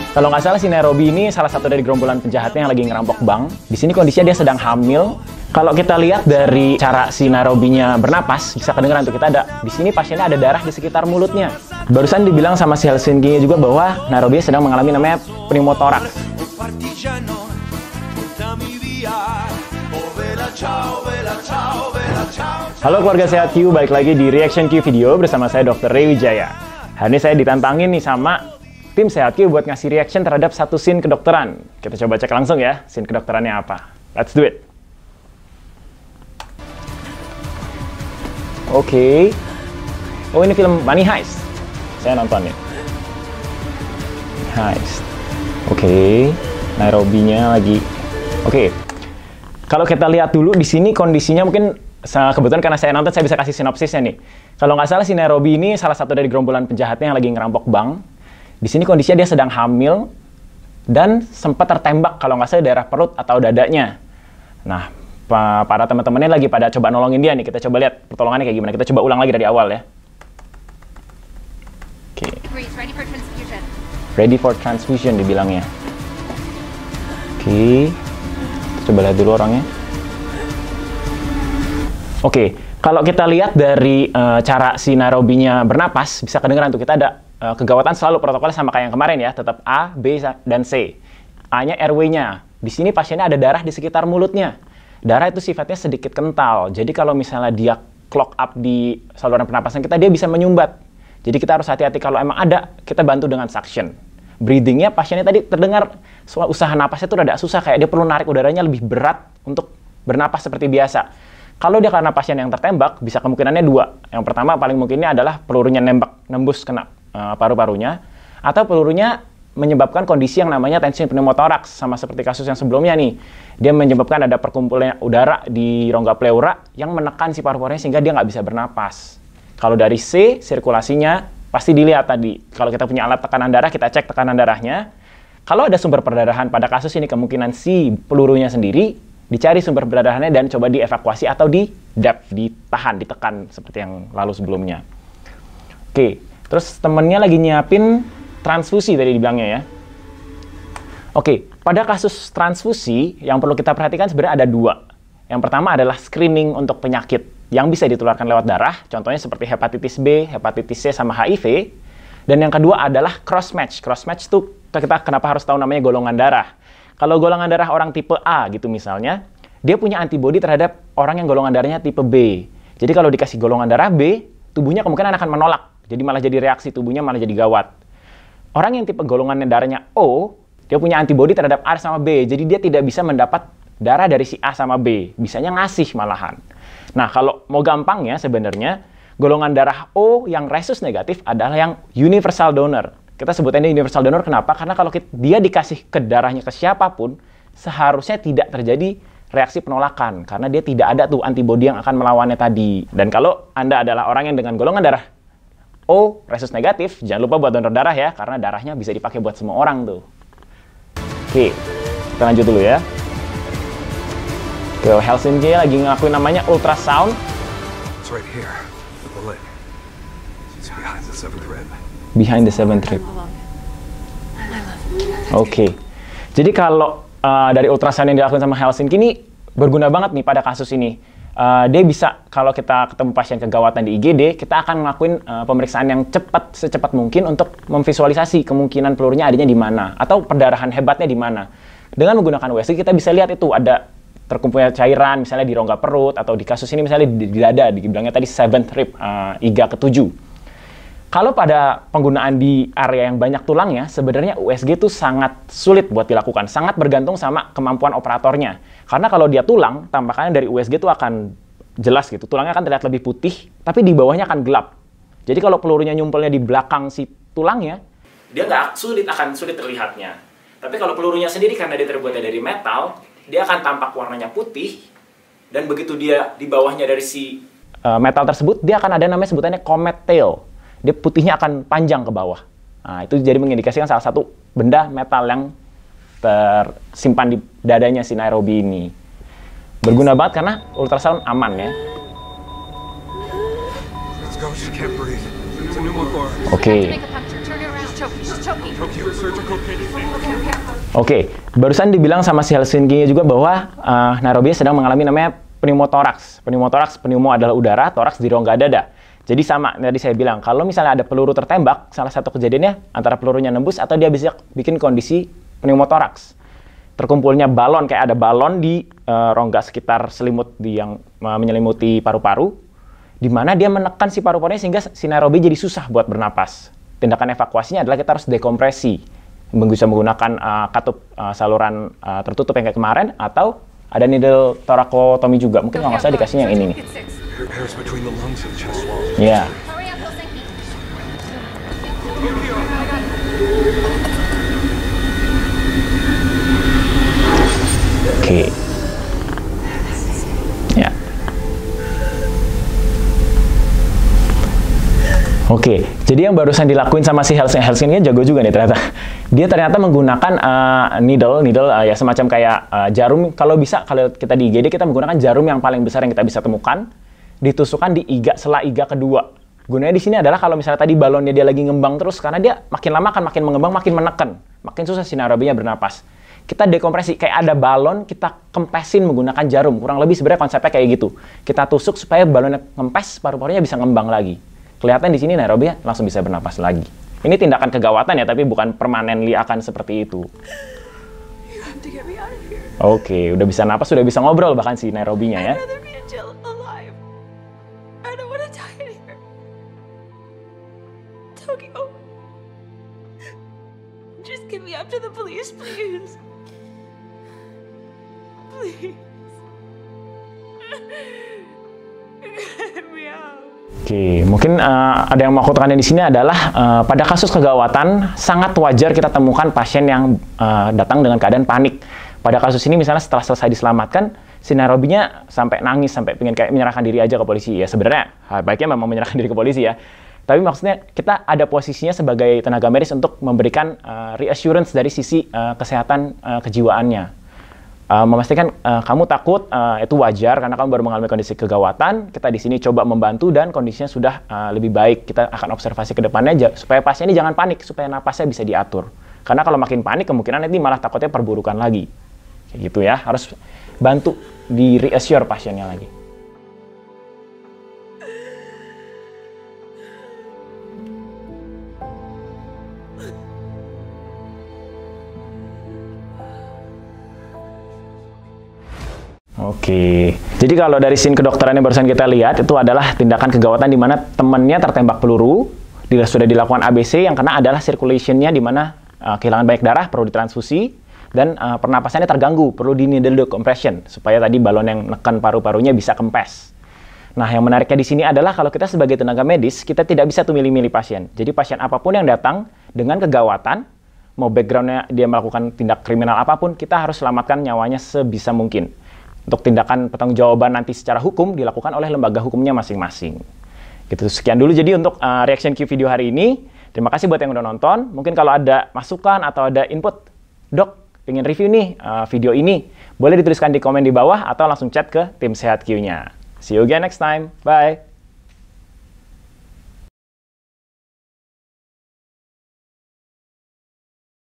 Kalau nggak salah si Nairobi ini salah satu dari gerombolan penjahatnya yang lagi ngerampok bank. Di sini kondisinya dia sedang hamil. Kalau kita lihat dari cara si Nairobinya bernapas, bisa kedengeran tuh kita ada di sini pasiennya ada darah di sekitar mulutnya. Barusan dibilang sama si Helsinki juga bahwa Nairobi sedang mengalami namanya pneumotoraks. Halo keluarga Sehat Q, balik lagi di Reaction Q Video bersama saya Dr. Ray Wijaya. Hari ini saya ditantangin nih sama tim Sehat Q buat ngasih reaction terhadap satu scene kedokteran. Kita coba cek langsung ya, scene kedokterannya apa. Let's do it. Oke. Oh, ini film Money Heist. Saya nonton ya. Heist. Oke. Nairobinya lagi. Oke. Kalau kita lihat dulu di sini kondisinya mungkin kebetulan karena saya nonton saya bisa kasih sinopsisnya nih. Kalau nggak salah si Nairobi ini salah satu dari gerombolan penjahatnya yang lagi ngerampok bank. Di sini kondisinya dia sedang hamil dan sempat tertembak kalau nggak salah daerah perut atau dadanya. Nah, para teman-temannya lagi pada coba nolongin dia nih. Kita coba lihat pertolongannya kayak gimana. Kita coba ulang lagi dari awal ya. Oke. Ready for transfusion dibilangnya. Oke. Kita coba lihat dulu orangnya. Oke. Kalau kita lihat dari cara si Nairobinya bernapas, bisa kedengeran tuh kita ada kegawatan selalu protokolnya sama kayak yang kemarin ya, tetap A, B, dan C. A-nya RW-nya. Di sini pasiennya ada darah di sekitar mulutnya. Darah itu sifatnya sedikit kental. Jadi kalau misalnya dia clog up di saluran pernapasan kita, dia bisa menyumbat. Jadi kita harus hati-hati kalau emang ada, kita bantu dengan suction. Breathing-nya pasiennya tadi terdengar usaha napasnya itu rada susah, kayak dia perlu narik udaranya lebih berat untuk bernapas seperti biasa. Kalau dia karena pasien yang tertembak, bisa kemungkinannya dua. Yang pertama paling mungkinnya adalah pelurunya nembus kena paru-parunya, atau pelurunya menyebabkan kondisi yang namanya tensi pneumotoraks, sama seperti kasus yang sebelumnya nih. Dia menyebabkan ada perkumpulan udara di rongga pleura yang menekan si paru-parunya sehingga dia nggak bisa bernapas. Kalau dari C, sirkulasinya pasti dilihat tadi. Kalau kita punya alat tekanan darah, kita cek tekanan darahnya. Kalau ada sumber perdarahan pada kasus ini, kemungkinan si pelurunya sendiri, dicari sumber perdarahannya dan coba dievakuasi atau ditahan, ditekan seperti yang lalu sebelumnya. Oke. Terus temennya lagi nyiapin transfusi tadi dibilangnya ya. Oke, pada kasus transfusi yang perlu kita perhatikan sebenarnya ada dua. Yang pertama adalah screening untuk penyakit yang bisa ditularkan lewat darah, contohnya seperti hepatitis B, hepatitis C, sama HIV. Dan yang kedua adalah cross-match. Cross-match itu kita kenapa harus tahu namanya golongan darah. Kalau golongan darah orang tipe A gitu misalnya, dia punya antibodi terhadap orang yang golongan darahnya tipe B. Jadi kalau dikasih golongan darah B, tubuhnya kemungkinan akan menolak. Jadi malah jadi reaksi tubuhnya malah jadi gawat. Orang yang tipe golongan darahnya O, dia punya antibodi terhadap A sama B. Jadi dia tidak bisa mendapat darah dari si A sama B. Bisanya ngasih malahan. Nah, kalau mau gampangnya sebenarnya, golongan darah O yang rhesus negatif adalah yang universal donor. Kita sebutnya universal donor kenapa? Karena kalau dia dikasih ke darahnya ke siapapun, seharusnya tidak terjadi reaksi penolakan. Karena dia tidak ada tuh antibodi yang akan melawannya tadi. Dan kalau Anda adalah orang yang dengan golongan darah O, rhesus negatif, jangan lupa buat donor darah ya, karena darahnya bisa dipakai buat semua orang tuh. Oke, kita lanjut dulu ya. Ke Helsinki lagi ngelakuin namanya ultrasound. It's right here, with the lid. It's behind the seventh rib. Behind the seventh rib. Oke, jadi kalau dari ultrasound yang dilakukan sama Helsinki ini berguna banget nih pada kasus ini. Dia bisa, kalau kita ketemu pasien kegawatan di IGD, kita akan ngelakuin pemeriksaan yang secepat mungkin untuk memvisualisasi kemungkinan pelurunya adanya di mana, atau perdarahan hebatnya di mana. Dengan menggunakan USG, kita bisa lihat itu ada terkumpulnya cairan, misalnya di rongga perut, atau di kasus ini misalnya di dada, dibilangnya tadi seventh rib, iga ke-7. Kalau pada penggunaan di area yang banyak tulangnya, sebenarnya USG itu sangat sulit buat dilakukan. Sangat bergantung sama kemampuan operatornya. Karena kalau dia tulang, tampakannya dari USG itu akan jelas gitu. Tulangnya akan terlihat lebih putih, tapi di bawahnya akan gelap. Jadi kalau pelurunya nyumpelnya di belakang si tulangnya, dia akan sulit terlihatnya. Tapi kalau pelurunya sendiri karena dia terbuat dari metal, dia akan tampak warnanya putih. Dan begitu dia di bawahnya dari si metal tersebut, dia akan ada namanya sebutannya comet tail. Dia putihnya akan panjang ke bawah. Nah, itu jadi mengindikasikan salah satu benda metal yang tersimpan di dadanya si Nairobi ini. Berguna banget karena ultrasound aman ya. Let's go. can't breathe. It's a pneumothorax. Oke. Make a puncture. Turn it around. She's choking. Choking. Surgical casing. Oke, barusan dibilang sama si Helsinki juga bahwa Nairobi sedang mengalami namanya pneumotoraks. Pneumo adalah udara, toraks di rongga dada. Jadi sama, tadi saya bilang, kalau misalnya ada peluru tertembak, salah satu kejadiannya antara pelurunya nembus atau dia bisa bikin kondisi pneumotoraks. Terkumpulnya balon, kayak ada balon di rongga sekitar selimut yang menyelimuti paru-paru, di mana dia menekan si paru-parunya sehingga si Nairobi jadi susah buat bernapas. Tindakan evakuasinya adalah kita harus dekompresi, bisa menggunakan katup saluran tertutup yang kayak kemarin, atau ada needle thoracotomy juga. Mungkin kalau nggak salah dikasihnya yang ini nih. Hairs between the lungs and chest wall. Iya. Hurry up, Helsinki. Oke. Ya. Oke, jadi yang barusan dilakuin sama si Helsinki jago juga nih ternyata. Dia ternyata menggunakan needle ya semacam kayak jarum. Kalau bisa, kalau kita di IGD kita menggunakan jarum yang paling besar yang kita bisa temukan, ditusukkan di sela iga kedua. Gunanya di sini adalah kalau misalnya tadi balonnya dia lagi ngembang terus, karena dia makin lama akan makin mengembang, makin menekan, makin susah si Nairobinya bernapas. Kita dekompresi, kayak ada balon, kita kempesin menggunakan jarum. Kurang lebih sebenarnya konsepnya kayak gitu. Kita tusuk supaya balonnya kempes, paru-parunya bisa ngembang lagi. Kelihatan di sini Nairobi langsung bisa bernapas lagi. Ini tindakan kegawatan ya, tapi bukan permanently akan seperti itu. You have to get me out of here. Oke, udah bisa napas, sudah bisa ngobrol bahkan si Nairobinya ya. I'd rather be in jail alive. I don't want to die in here. Tokyo. Just get me up to the police, please. Please. Get me out. Oke, mungkin ada yang mau aku tekankan di sini adalah pada kasus kegawatan sangat wajar kita temukan pasien yang datang dengan keadaan panik. Pada kasus ini misalnya setelah selesai diselamatkan, si Nairobinya sampai nangis, sampai pengen kayak menyerahkan diri aja ke polisi. Ya sebenarnya baiknya memang menyerahkan diri ke polisi ya. Tapi maksudnya kita ada posisinya sebagai tenaga medis untuk memberikan reassurance dari sisi kesehatan kejiwaannya. Memastikan kamu takut itu wajar karena kamu baru mengalami kondisi kegawatan. Kita di sini coba membantu dan kondisinya sudah lebih baik. Kita akan observasi ke depannya supaya pasien ini jangan panik, supaya napasnya bisa diatur. Karena kalau makin panik kemungkinan nanti malah takutnya perburukan lagi. Kayak gitu ya, harus bantu di reassure pasiennya lagi. Oke, jadi kalau dari scene kedokteran yang barusan kita lihat, itu adalah tindakan kegawatan di mana temannya tertembak peluru, sudah dilakukan ABC, yang kena adalah circulation-nya di mana kehilangan banyak darah, perlu ditransfusi, dan pernapasannya terganggu, perlu di needle decompression, supaya tadi balon yang neken paru-parunya bisa kempes. Nah, yang menariknya di sini adalah kalau kita sebagai tenaga medis, kita tidak bisa tuh milih-milih pasien. Jadi pasien apapun yang datang dengan kegawatan, mau background-nya dia melakukan tindak kriminal apapun, kita harus selamatkan nyawanya sebisa mungkin. Untuk tindakan pertanggungjawaban nanti secara hukum dilakukan oleh lembaga hukumnya masing-masing. Gitu, sekian dulu jadi untuk reaction Q video hari ini. Terima kasih buat yang udah nonton. Mungkin kalau ada masukan atau ada input, Dok, pengen review nih video ini, boleh dituliskan di komen di bawah atau langsung chat ke tim Sehat Q-nya. See you again next time. Bye.